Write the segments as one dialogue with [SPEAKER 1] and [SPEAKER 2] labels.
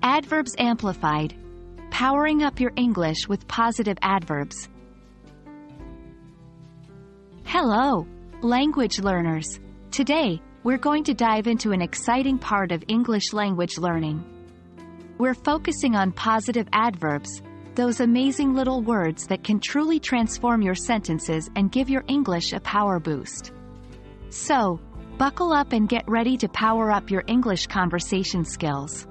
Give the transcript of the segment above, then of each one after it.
[SPEAKER 1] Adverbs Amplified. Powering up your English with positive adverbs. Hello, language learners. Today, we're going to dive into an exciting part of English language learning. We're focusing on positive adverbs, those amazing little words that can truly transform your sentences and give your English a power boost. So, buckle up and get ready to power up your English conversation skills.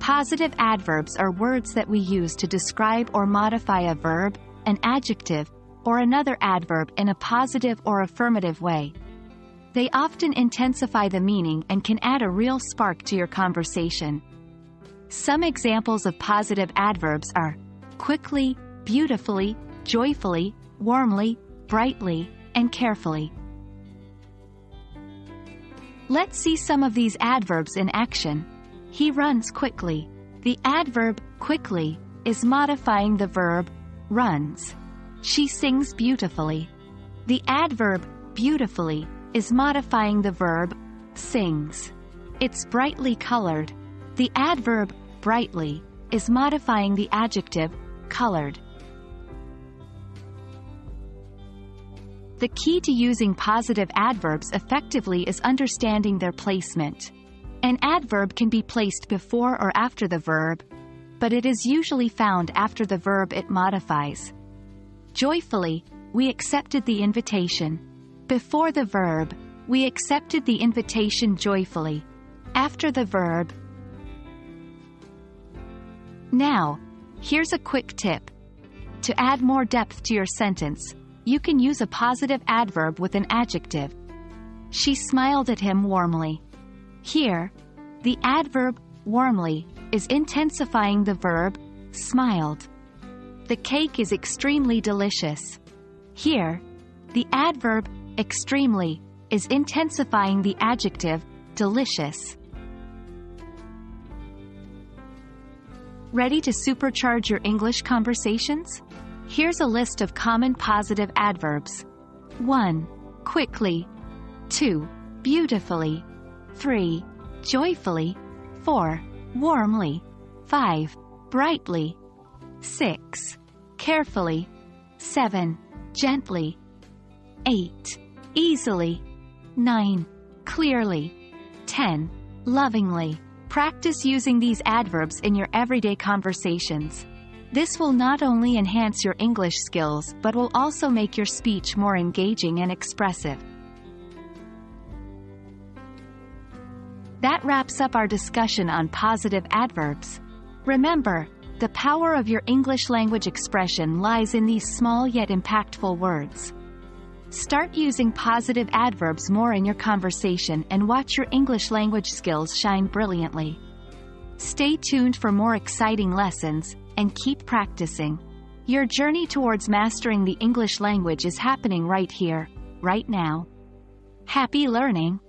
[SPEAKER 1] Positive adverbs are words that we use to describe or modify a verb, an adjective, or another adverb in a positive or affirmative way. They often intensify the meaning and can add a real spark to your conversation. Some examples of positive adverbs are quickly, beautifully, joyfully, warmly, brightly, and carefully. Let's see some of these adverbs in action. He runs quickly. The adverb quickly is modifying the verb runs. She sings beautifully. The adverb beautifully is modifying the verb sings. It's brightly colored. The adverb brightly is modifying the adjective colored. The key to using positive adverbs effectively is understanding their placement. An adverb can be placed before or after the verb, but it is usually found after the verb it modifies. Joyfully, we accepted the invitation. Before the verb, we accepted the invitation joyfully. After the verb. Now, here's a quick tip. To add more depth to your sentence, you can use a positive adverb with an adjective. She smiled at him warmly. Here, the adverb warmly is intensifying the verb smiled. The cake is extremely delicious. Here, the adverb extremely is intensifying the adjective delicious. Ready to supercharge your English conversations? Here's a list of common positive adverbs. 1. Quickly. 2. Beautifully. 3. Joyfully. 4. Warmly. 5. Brightly. 6. Carefully. 7. Gently. 8. Easily. 9. Clearly. 10. Lovingly. Practice using these adverbs in your everyday conversations. This will not only enhance your English skills but will also make your speech more engaging and expressive. That wraps up our discussion on positive adverbs. Remember, the power of your English language expression lies in these small yet impactful words. Start using positive adverbs more in your conversation and watch your English language skills shine brilliantly. Stay tuned for more exciting lessons, and keep practicing. Your journey towards mastering the English language is happening right here, right now. Happy learning!